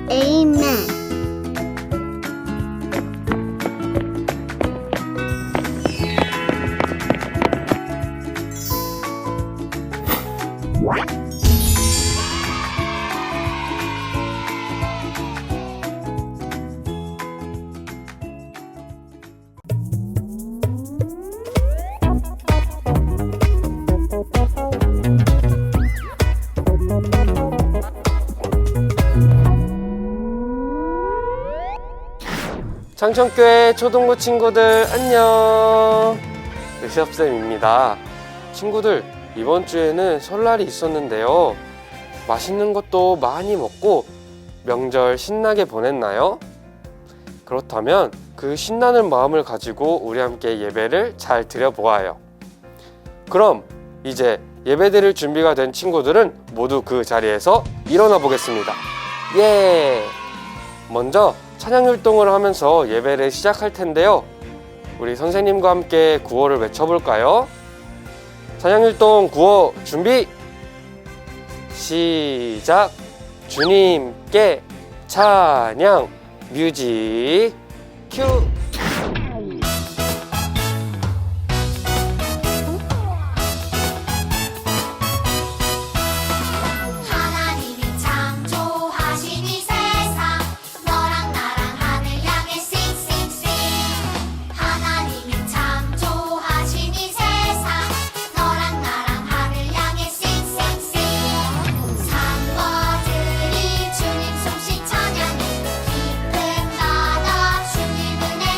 Amen. 창천교회 초등부 친구들 안녕, 의섭쌤입니다. 친구들, 이번 주에는 설날이 있었는데요, 맛있는 것도 많이 먹고 명절 신나게 보냈나요? 그렇다면 그 신나는 마음을 가지고 우리 함께 예배를 잘 드려보아요. 그럼 이제 예배 드릴 준비가 된 친구들은 모두 그 자리에서 일어나 보겠습니다. 예! 먼저 찬양율동을 하면서 예배를 시작할 텐데요, 우리 선생님과 함께 구호를 외쳐볼까요? 찬양율동 구호 준비! 시작! 주님께 찬양 뮤직 큐! 주님 솜씨 찬양해 깊은 바다 주님 은혜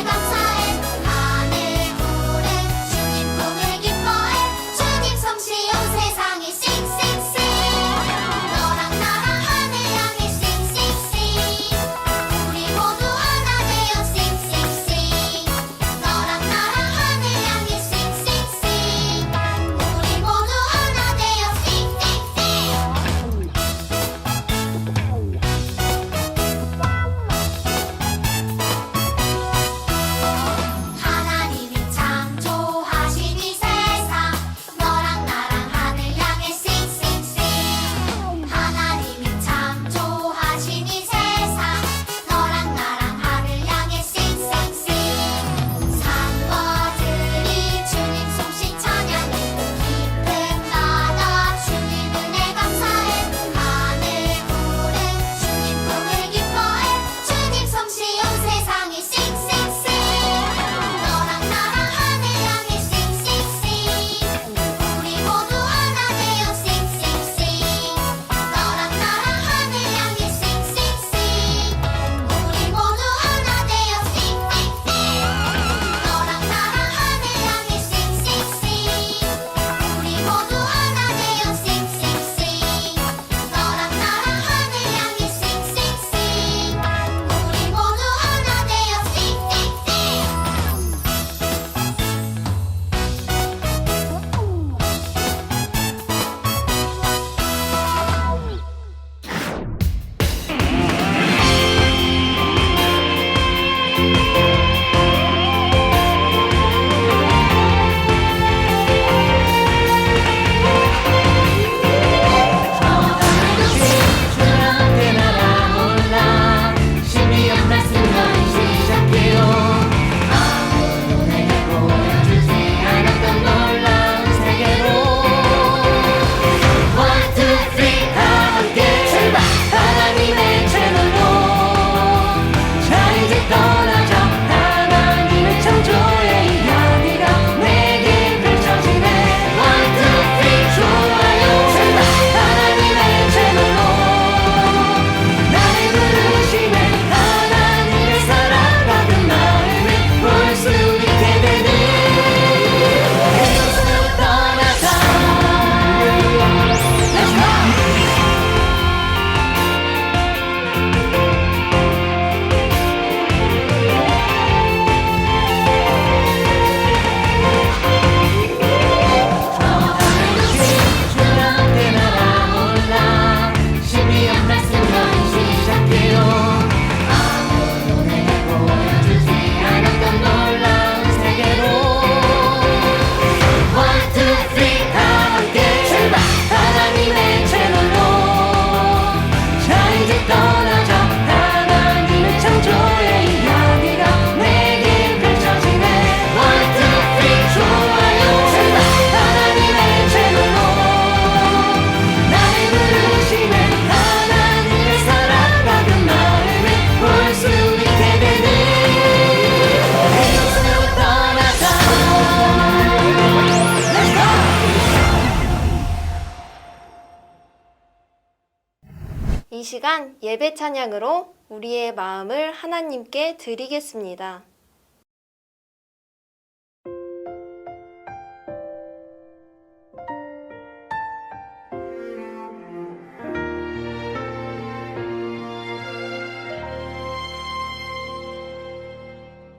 이 시간 예배 찬양으로 우리의 마음을 하나님께 드리겠습니다.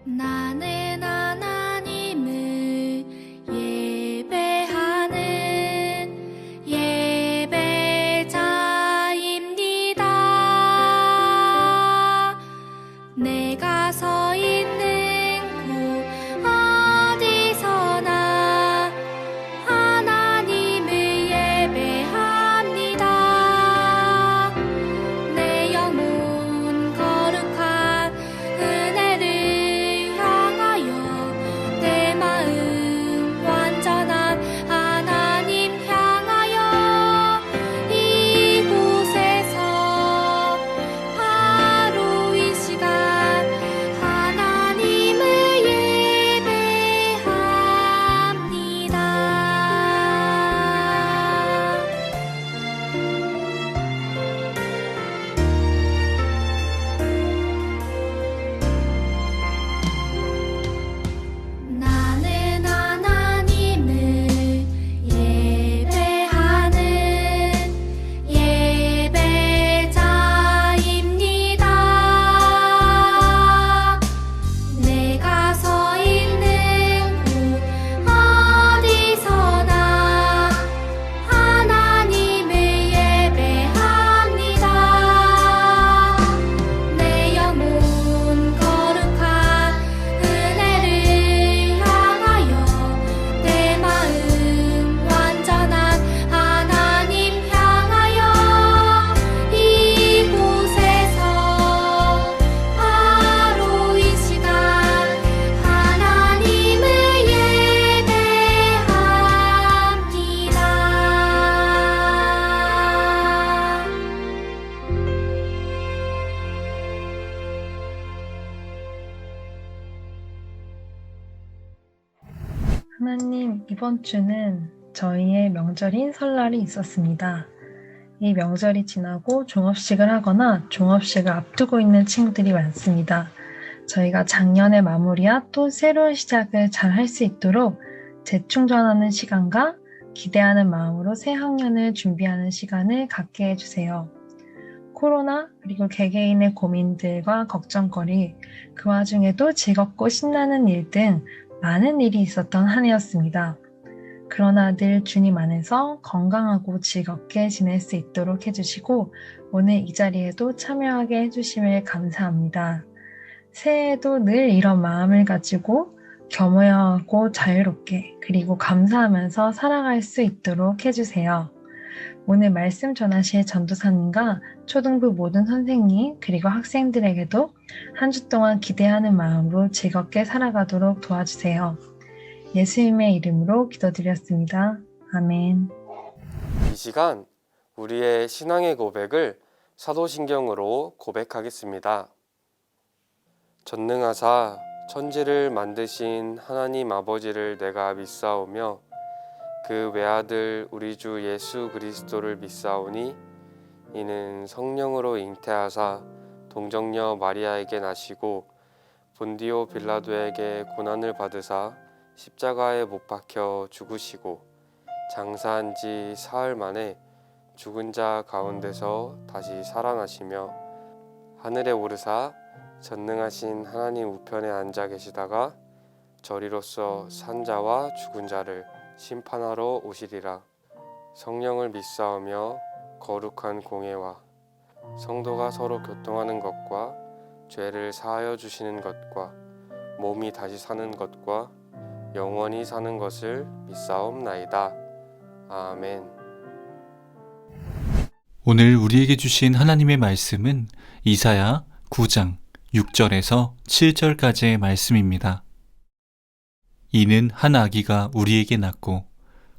나는 하나님을 예배하는 예배자입니다. 내가 서 있는 곳 어디서나 하나님을 예배합니다. 내 영혼 거룩한 은혜를 향하여 내 마음 완전한 하나님 향하여 이곳에서 바로 이 시간 하나님을 예배합니다. 나는 하나님을 예배하는 예배자입니다. 내가 서 있는 곳 어디서나 하나님을 예배합니다. 내 영혼 거룩한 은혜를 향하여 내 마음 완전한 하나님 향하여 이곳에서 바로 이 시간 하나님을 예배합니다. 하나님, 이번 주는 저희의 명절인 설날이 있었습니다. 이 명절이 지나고 종업식을 하거나 종업식을 앞두고 있는 친구들이 많습니다. 저희가 작년의 마무리와 또 새로운 시작을 잘 할 수 있도록 재충전하는 시간과 기대하는 마음으로 새 학년을 준비하는 시간을 갖게 해주세요. 코로나 그리고 개개인의 고민들과 걱정거리, 그 와중에도 즐겁고 신나는 일 등 많은 일이 있었던 한 해였습니다. 그러나 늘 주님 안에서 건강하고 즐겁게 지낼 수 있도록 해주시고 오늘 이 자리에도 참여하게 해주심을 감사합니다. 새해에도 늘 이런 마음을 가지고 겸허하고 자유롭게 그리고 감사하면서 살아갈 수 있도록 해주세요. 오늘 말씀 전하실 전도사님과 초등부 모든 선생님 그리고 학생들에게도 한 주 동안 기대하는 마음으로 즐겁게 살아가도록 도와주세요. 예수님의 이름으로 기도드렸습니다. 아멘. 이 시간 우리의 신앙의 고백을 사도신경으로 고백하겠습니다. 전능하사 천지를 만드신 하나님 아버지를 내가 믿사오며 그 외아들 우리 주 예수 그리스도를 믿사오니 이는 성령으로 잉태하사 동정녀 마리아에게 나시고 본디오 빌라도에게 고난을 받으사 십자가에 못 박혀 죽으시고 장사한 지 사흘 만에 죽은 자 가운데서 다시 살아나시며 하늘에 오르사 전능하신 하나님 우편에 앉아 계시다가 저리로서 산 자와 죽은 자를 심판하러 오시리라. 성령을 믿사오며 거룩한 공예와 성도가 서로 교통하는 것과 죄를 사하여 주시는 것과 몸이 다시 사는 것과 영원히 사는 것을 믿사옵나이다. 아멘. 오늘 우리에게 주신 하나님의 말씀은 이사야 9장 6절에서 7절까지의 말씀입니다. 이는 한 아기가 우리에게 낳고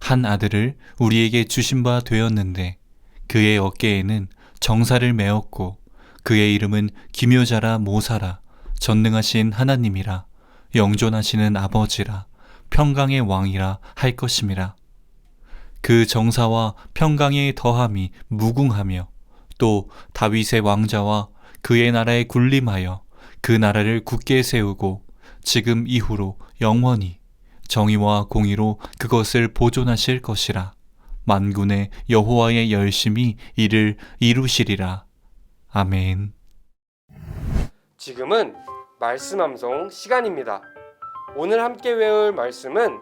한 아들을 우리에게 주신 바 되었는데 그의 어깨에는 정사를 메었고 그의 이름은 기묘자라 모사라 전능하신 하나님이라 영존하시는 아버지라 평강의 왕이라 할 것임이라. 그 정사와 평강의 더함이 무궁하며 또 다윗의 왕자와 그의 나라에 군림하여 그 나라를 굳게 세우고 지금 이후로 영원히 정의와 공의로 그것을 보존하실 것이라. 만군의 여호와의 열심히 이를 이루시리라. 아멘. 지금은 말씀 암송 시간입니다. 오늘 함께 외울 말씀은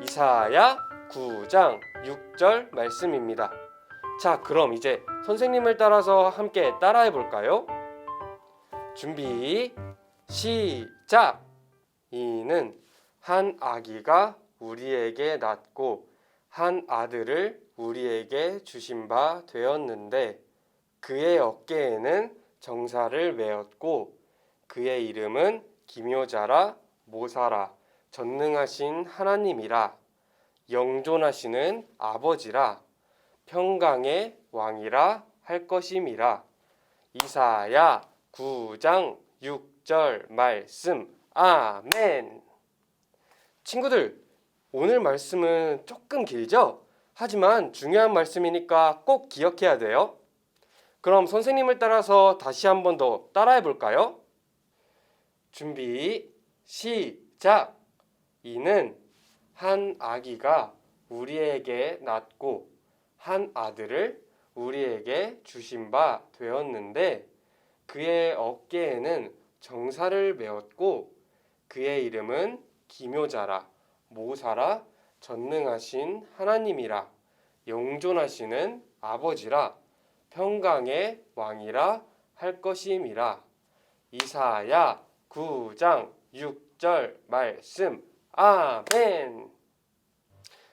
이사야 9장 6절 말씀입니다. 자, 그럼 이제 선생님을 따라서 함께 따라해 볼까요? 준비, 시작! 이는 한 아기가 우리에게 낳고 한 아들을 우리에게 주신 바 되었는데 그의 어깨에는 정사를 메었고 그의 이름은 기묘자라 모사라 전능하신 하나님이라 영존하시는 아버지라 평강의 왕이라 할 것임이라. 이사야 9장 6절 말씀. 아멘. 친구들, 오늘 말씀은 조금 길죠? 하지만 중요한 말씀이니까 꼭 기억해야 돼요. 그럼 선생님을 따라서 다시 한 번 더 따라해 볼까요? 준비, 시작! 이는 한 아기가 우리에게 낳고 한 아들을 우리에게 주신 바 되었는데 그의 어깨에는 정사를 메었고 그의 이름은 기묘자라 모사라 전능하신 하나님이라 영존하시는 아버지라 평강의 왕이라 할 것임이라. 이사야 9장 6절 말씀. 아멘.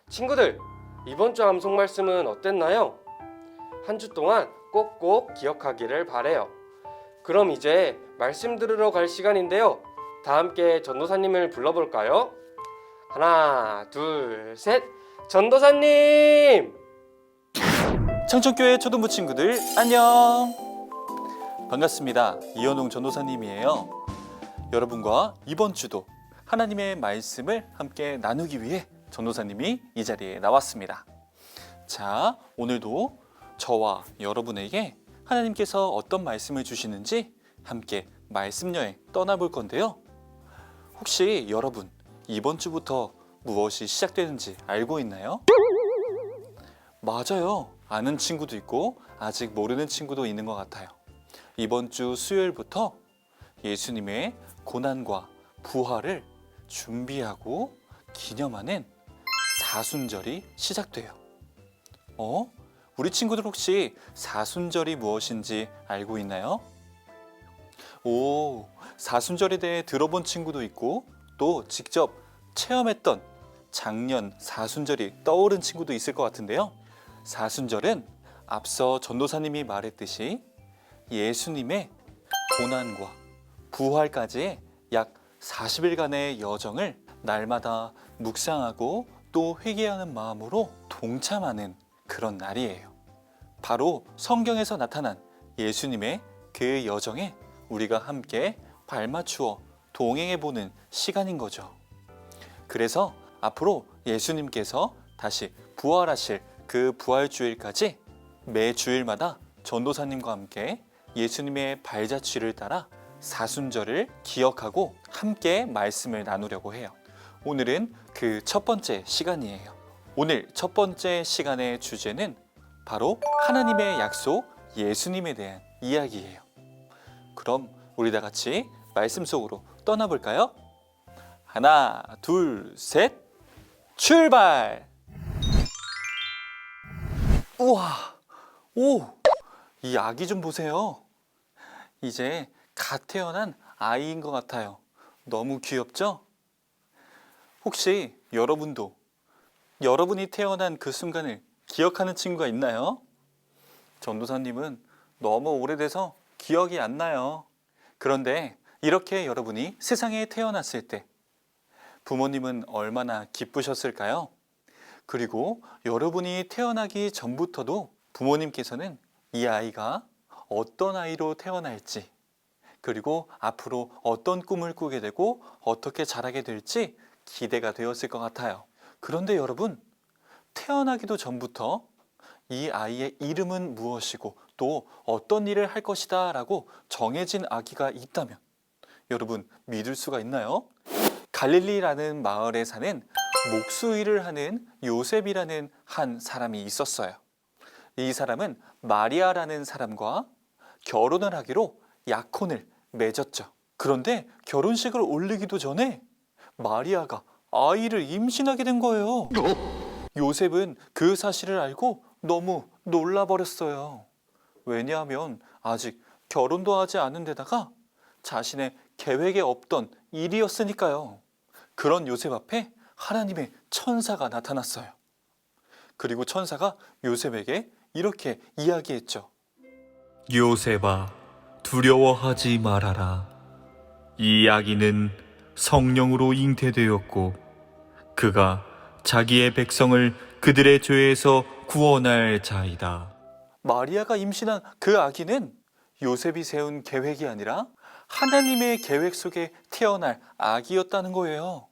친구들, 이번 주 암송 말씀은 어땠나요? 한 주 동안 꼭꼭 기억하기를 바래요. 그럼 이제 말씀 들으러 갈 시간인데요. 다 함께 전도사님을 불러볼까요? 하나, 둘, 셋. 전도사님! 청천교회 초등부 친구들 안녕. 반갑습니다. 이현웅 전도사님이에요. 여러분과 이번 주도 하나님의 말씀을 함께 나누기 위해 전도사님이 이 자리에 나왔습니다. 자, 오늘도 저와 여러분에게 하나님께서 어떤 말씀을 주시는지 함께 말씀 여행 떠나볼 건데요. 혹시 여러분 이번 주부터 무엇이 시작되는지 알고 있나요? 맞아요. 아는 친구도 있고 아직 모르는 친구도 있는 것 같아요. 이번 주 수요일부터 예수님의 고난과 부활을 준비하고 기념하는 사순절이 시작돼요. 우리 친구들 혹시 사순절이 무엇인지 알고 있나요? 사순절에 대해 들어본 친구도 있고 또 직접 체험했던 작년 사순절이 떠오른 친구도 있을 것 같은데요. 사순절은 앞서 전도사님이 말했듯이 예수님의 고난과 부활까지의 약 40일간의 여정을 날마다 묵상하고 또 회개하는 마음으로 동참하는 그런 날이에요. 바로 성경에서 나타난 예수님의 그 여정에 우리가 함께 발맞추어 동행해보는 시간인 거죠. 그래서 앞으로 예수님께서 다시 부활하실 그 부활주일까지 매 주일마다 전도사님과 함께 예수님의 발자취를 따라 사순절을 기억하고 함께 말씀을 나누려고 해요. 오늘은 그 첫 번째 시간이에요. 오늘 첫 번째 시간의 주제는 바로 하나님의 약속, 예수님에 대한 이야기예요. 그럼 우리 다 같이 말씀 속으로 떠나볼까요? 하나, 둘, 셋, 출발! 우와, 이 아기 좀 보세요. 이제 갓 태어난 아이인 것 같아요. 너무 귀엽죠? 혹시 여러분도 여러분이 태어난 그 순간을 기억하는 친구가 있나요? 전도사님은 너무 오래돼서 기억이 안 나요. 그런데 이렇게 여러분이 세상에 태어났을 때 부모님은 얼마나 기쁘셨을까요? 그리고 여러분이 태어나기 전부터도 부모님께서는 이 아이가 어떤 아이로 태어날지, 그리고 앞으로 어떤 꿈을 꾸게 되고 어떻게 자라게 될지 기대가 되었을 것 같아요. 그런데 여러분, 태어나기도 전부터 이 아이의 이름은 무엇이고 또 어떤 일을 할 것이다 라고 정해진 아기가 있다면 여러분 믿을 수가 있나요? 갈릴리라는 마을에 사는 목수 일을 하는 요셉이라는 한 사람이 있었어요. 이 사람은 마리아라는 사람과 결혼을 하기로 약혼을 맺었죠. 그런데 결혼식을 올리기도 전에 마리아가 아이를 임신하게 된 거예요. 요셉은 그 사실을 알고 너무 놀라버렸어요. 왜냐하면 아직 결혼도 하지 않은 데다가 자신의 계획에 없던 일이었으니까요. 그런 요셉 앞에 하나님의 천사가 나타났어요. 그리고 천사가 요셉에게 이렇게 이야기했죠. 요셉아, 두려워하지 말아라. 이 아기는 성령으로 잉태되었고 그가 자기의 백성을 그들의 죄에서 구원할 자이다. 마리아가 임신한 그 아기는 요셉이 세운 계획이 아니라 하나님의 계획 속에 태어날 아기였다는 거예요.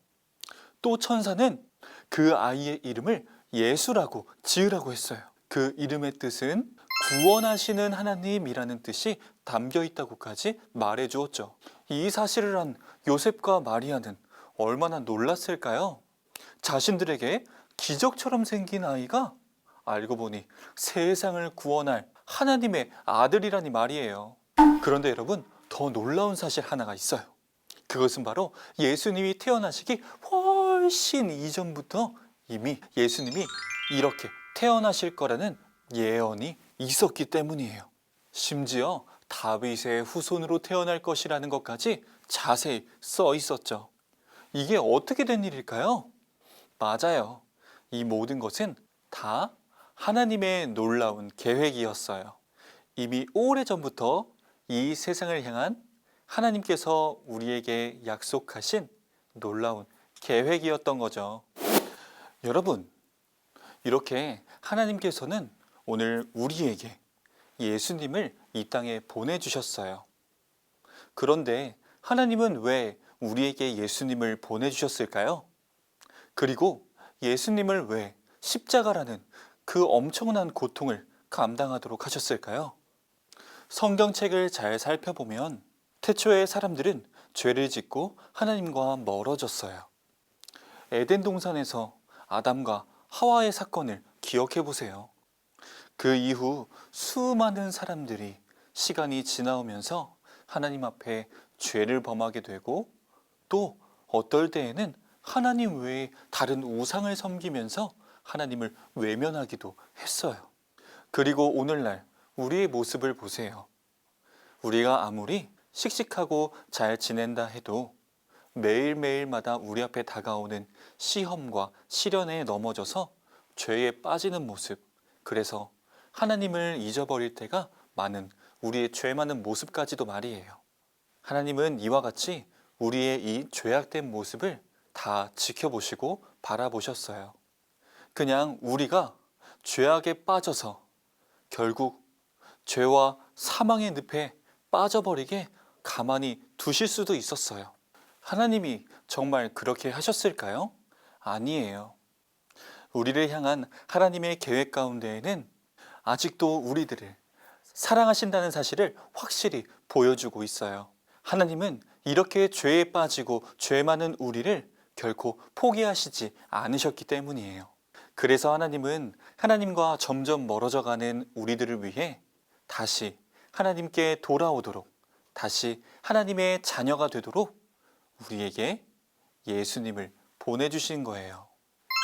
또 천사는 그 아이의 이름을 예수라고 지으라고 했어요. 그 이름의 뜻은 구원하시는 하나님이라는 뜻이 담겨 있다고까지 말해 주었죠. 이 사실을 한 요셉과 마리아는 얼마나 놀랐을까요? 자신들에게 기적처럼 생긴 아이가 알고 보니 세상을 구원할 하나님의 아들이라니 말이에요. 그런데 여러분, 더 놀라운 사실 하나가 있어요. 그것은 바로 예수님이 태어나시기 훨씬 이전부터 이미 예수님이 이렇게 태어나실 거라는 예언이 있었기 때문이에요. 심지어 다윗의 후손으로 태어날 것이라는 것까지 자세히 써 있었죠. 이게 어떻게 된 일일까요? 맞아요. 이 모든 것은 다 하나님의 놀라운 계획이었어요. 이미 오래전부터 이 세상을 향한 하나님께서 우리에게 약속하신 놀라운 계획이었던 거죠. 여러분, 이렇게 하나님께서는 오늘 우리에게 예수님을 이 땅에 보내주셨어요. 그런데 하나님은 왜 우리에게 예수님을 보내주셨을까요? 그리고 예수님을 왜 십자가라는 그 엄청난 고통을 감당하도록 하셨을까요? 성경책을 잘 살펴보면 태초에 사람들은 죄를 짓고 하나님과 멀어졌어요. 에덴 동산에서 아담과 하와의 사건을 기억해 보세요. 그 이후 수많은 사람들이 시간이 지나오면서 하나님 앞에 죄를 범하게 되고 또 어떨 때에는 하나님 외에 다른 우상을 섬기면서 하나님을 외면하기도 했어요. 그리고 오늘날 우리의 모습을 보세요. 우리가 아무리 씩씩하고 잘 지낸다 해도 매일매일마다 우리 앞에 다가오는 시험과 시련에 넘어져서 죄에 빠지는 모습, 그래서 하나님을 잊어버릴 때가 많은 우리의 죄 많은 모습까지도 말이에요. 하나님은 이와 같이 우리의 이 죄악된 모습을 다 지켜보시고 바라보셨어요. 그냥 우리가 죄악에 빠져서 결국 죄와 사망의 늪에 빠져버리게 가만히 두실 수도 있었어요. 하나님이 정말 그렇게 하셨을까요? 아니에요. 우리를 향한 하나님의 계획 가운데에는 아직도 우리들을 사랑하신다는 사실을 확실히 보여주고 있어요. 하나님은 이렇게 죄에 빠지고 죄 많은 우리를 결코 포기하시지 않으셨기 때문이에요. 그래서 하나님은 하나님과 점점 멀어져가는 우리들을 위해 다시 하나님께 돌아오도록, 다시 하나님의 자녀가 되도록 우리에게 예수님을 보내주신 거예요.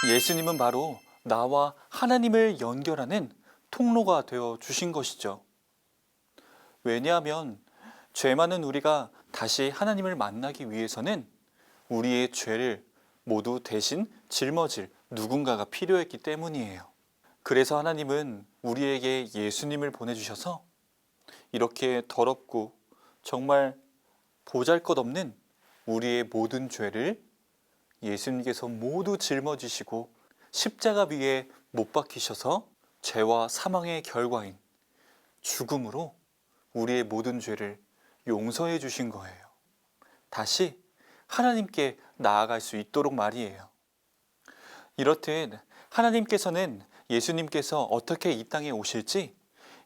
예수님은 바로 나와 하나님을 연결하는 통로가 되어 주신 것이죠. 왜냐하면 죄 많은 우리가 다시 하나님을 만나기 위해서는 우리의 죄를 모두 대신 짊어질 누군가가 필요했기 때문이에요. 그래서 하나님은 우리에게 예수님을 보내주셔서 이렇게 더럽고 정말 보잘것없는 우리의 모든 죄를 예수님께서 모두 짊어지시고 십자가 위에 못 박히셔서 죄와 사망의 결과인 죽음으로 우리의 모든 죄를 용서해 주신 거예요. 다시 하나님께 나아갈 수 있도록 말이에요. 이렇듯 하나님께서는 예수님께서 어떻게 이 땅에 오실지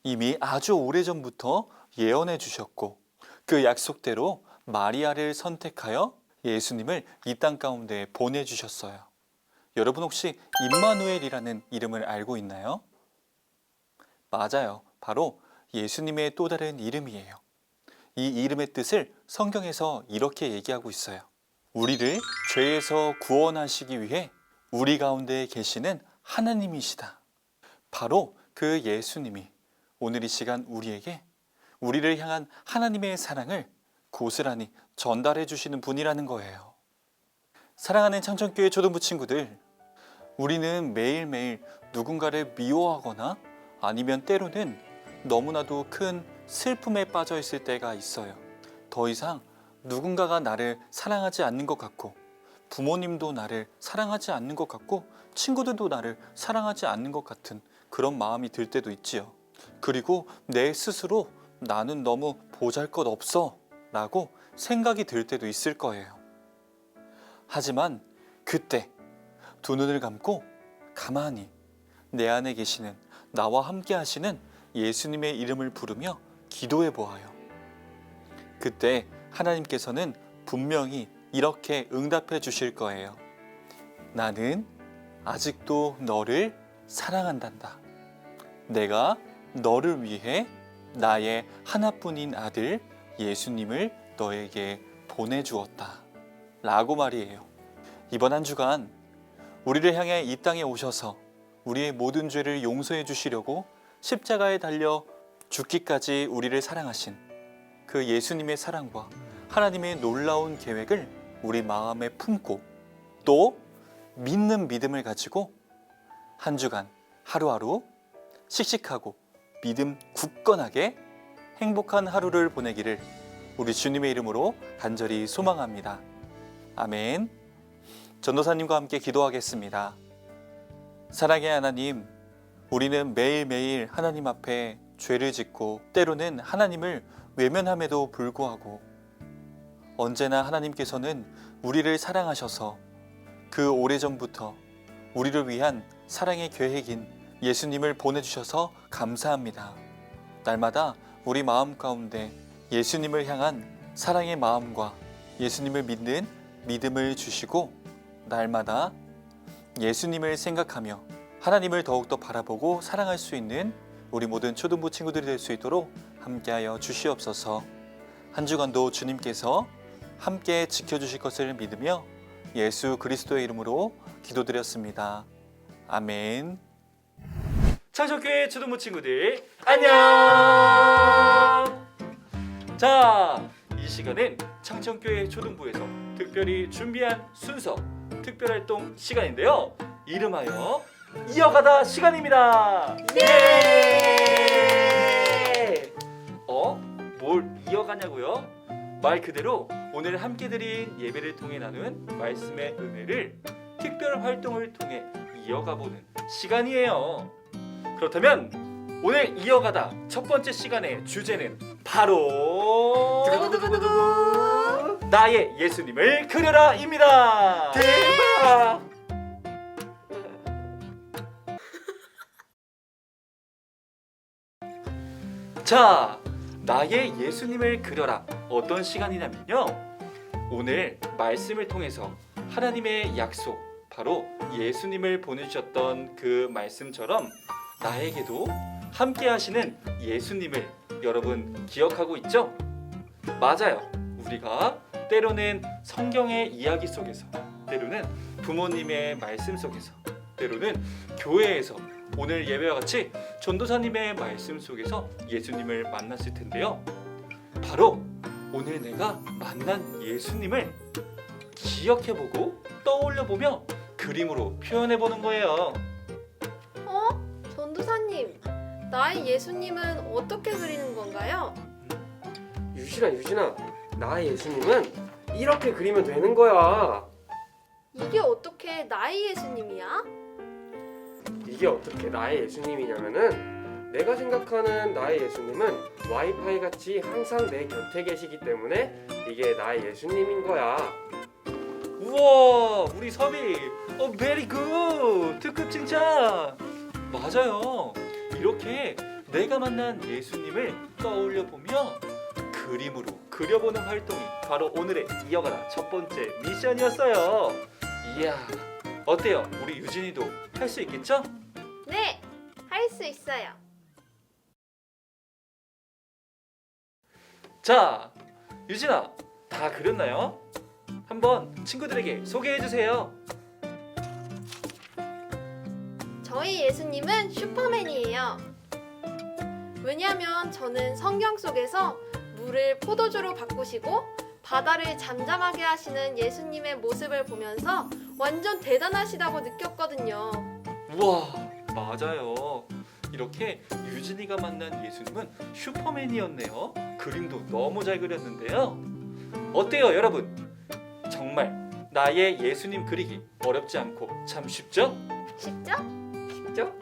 이미 아주 오래전부터 예언해 주셨고 그 약속대로 마리아를 선택하여 예수님을 이 땅 가운데 보내주셨어요. 여러분 혹시 임마누엘이라는 이름을 알고 있나요? 맞아요. 바로 예수님의 또 다른 이름이에요. 이 이름의 뜻을 성경에서 이렇게 얘기하고 있어요. 우리를 죄에서 구원하시기 위해 우리 가운데 계시는 하나님이시다. 바로 그 예수님이 오늘 이 시간 우리를 향한 하나님의 사랑을 고스란히 전달해 주시는 분이라는 거예요. 사랑하는 창천교회 초등부 친구들, 우리는 매일매일 누군가를 미워하거나 아니면 때로는 너무나도 큰 슬픔에 빠져 있을 때가 있어요. 더 이상 누군가가 나를 사랑하지 않는 것 같고, 부모님도 나를 사랑하지 않는 것 같고, 친구들도 나를 사랑하지 않는 것 같은 그런 마음이 들 때도 있지요. 그리고 내 스스로 나는 너무 보잘것없어 라고 생각이 들 때도 있을 거예요. 하지만 그때 두 눈을 감고 가만히 내 안에 계시는 나와 함께 하시는 예수님의 이름을 부르며 기도해 보아요. 그때 하나님께서는 분명히 이렇게 응답해 주실 거예요. 나는 아직도 너를 사랑한단다. 내가 너를 위해 나의 하나뿐인 아들 예수님을 너에게 보내주었다. 라고 말이에요. 이번 한 주간 우리를 향해 이 땅에 오셔서 우리의 모든 죄를 용서해 주시려고 십자가에 달려 죽기까지 우리를 사랑하신 그 예수님의 사랑과 하나님의 놀라운 계획을 우리 마음에 품고 또 믿는 믿음을 가지고 한 주간 하루하루 씩씩하고 믿음 굳건하게 행복한 하루를 보내기를 우리 주님의 이름으로 간절히 소망합니다. 아멘. 전도사님과 함께 기도하겠습니다. 사랑의 하나님, 우리는 매일매일 하나님 앞에 죄를 짓고 때로는 하나님을 외면함에도 불구하고 언제나 하나님께서는 우리를 사랑하셔서 그 오래전부터 우리를 위한 사랑의 계획인 예수님을 보내주셔서 감사합니다. 날마다 우리 마음 가운데 예수님을 향한 사랑의 마음과 예수님을 믿는 믿음을 주시고 날마다 예수님을 생각하며 하나님을 더욱더 바라보고 사랑할 수 있는 우리 모든 초등부 친구들이 될 수 있도록 함께하여 주시옵소서. 한 주간도 주님께서 함께 지켜주실 것을 믿으며 예수 그리스도의 이름으로 기도드렸습니다. 아멘. 창천교회 초등부 친구들 안녕. 자, 이 시간은 창천교회 초등부에서 특별히 준비한 순서 특별활동 시간인데요. 이름하여 이어가다 시간입니다. 예! 뭘 이어가냐고요? 말 그대로 오늘 함께 드린 예배를 통해 나눈 말씀의 은혜를 특별 활동을 통해 이어가보는 시간이에요. 그렇다면 오늘 이어가다 첫 번째 시간의 주제는 바로 나의 예수님을 그려라입니다. 대박! 자, 나의 예수님을 그려라. 어떤 시간이냐면요, 오늘 말씀을 통해서 하나님의 약속, 바로 예수님을 보내주셨던 그 말씀처럼 나에게도 함께 하시는 예수님을 여러분 기억하고 있죠? 맞아요. 우리가 때로는 성경의 이야기 속에서, 때로는 부모님의 말씀 속에서, 때로는 교회에서, 오늘 예배와 같이 전도사님의 말씀 속에서 예수님을 만났을 텐데요. 바로 오늘 내가 만난 예수님을 기억해보고 떠올려보며 그림으로 표현해보는 거예요. 전도사님, 나의 예수님은 어떻게 그리는 건가요? 유진아, 나의 예수님은 이렇게 그리면 되는 거야. 이게 어떻게 나의 예수님이야? 이게 어떻게 나의 예수님이냐면은, 내가 생각하는 나의 예수님은 와이파이 같이 항상 내 곁에 계시기 때문에 이게 나의 예수님인 거야. 우와, 우리 섭이 베리 굿! 특급 칭찬! 맞아요. 이렇게 내가 만난 예수님을 떠올려 보며 그림으로 그려보는 활동이 바로 오늘의 이어가다 첫 번째 미션이었어요. 이야, 어때요? 우리 유진이도 할 수 있겠죠? 네, 할 수 있어요. 자, 유진아, 다 그렸나요? 한번 친구들에게 소개해 주세요. 저희 예수님은 슈퍼맨이에요. 왜냐하면 저는 성경 속에서 물을 포도주로 바꾸시고 바다를 잠잠하게 하시는 예수님의 모습을 보면서 완전 대단하시다고 느꼈거든요. 우와, 맞아요. 이렇게 유진이가 만난 예수님은 슈퍼맨이었네요. 그림도 너무 잘 그렸는데요. 어때요, 여러분? 정말 나의 예수님 그리기 어렵지 않고 참 쉽죠? 쉽죠? 쉽죠?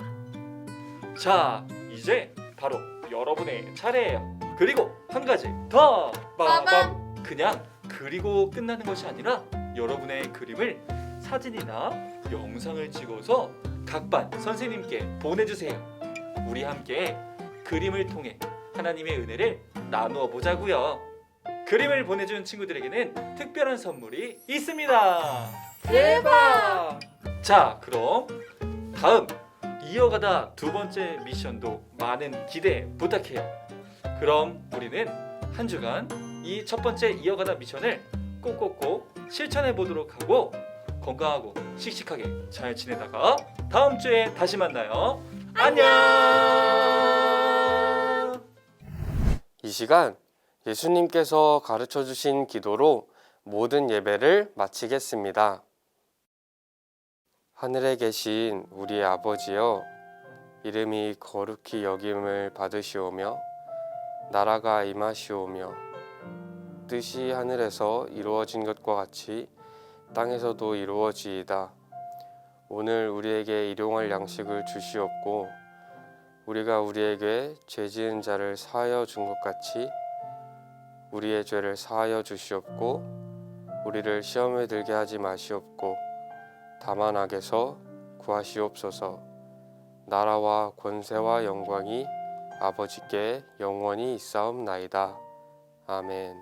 자, 이제 바로 여러분의 차례예요. 그리고 한 가지 더! 빠밤! 그냥 그리고 끝나는 것이 아니라 여러분의 그림을 사진이나 영상을 찍어서 각 반 선생님께 보내주세요. 우리 함께 그림을 통해 하나님의 은혜를 나누어 보자고요. 그림을 보내준 친구들에게는 특별한 선물이 있습니다. 대박! 자, 그럼 다음 이어가다 두 번째 미션도 많은 기대 부탁해요. 그럼 우리는 한 주간 이 첫 번째 이어가다 미션을 꼭꼭꼭 실천해 보도록 하고 건강하고 씩씩하게 잘 지내다가 다음 주에 다시 만나요. 안녕! 이 시간 예수님께서 가르쳐 주신 기도로 모든 예배를 마치겠습니다. 하늘에 계신 우리 아버지여, 이름이 거룩히 여김을 받으시오며 나라가 임하시오며 뜻이 하늘에서 이루어진 것과 같이 땅에서도 이루어지이다. 오늘 우리에게 일용할 양식을 주시옵고 우리가 우리에게 죄 지은 자를 사하여 준 것 같이 우리의 죄를 사하여 주시옵고 우리를 시험에 들게 하지 마시옵고 다만 악에서 구하시옵소서. 나라와 권세와 영광이 아버지께 영원히 있사옵나이다. 아멘.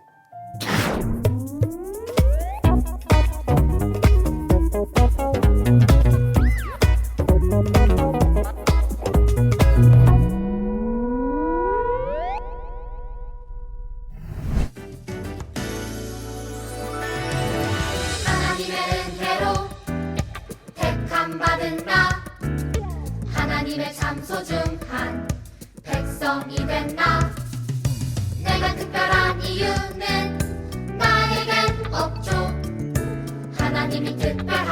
하나님의 은혜로 택함 받은 나 하나님의 참 소중한 백성이 된 나 내가 특별한 이유는 나에겐 없죠. 하나님이 특별한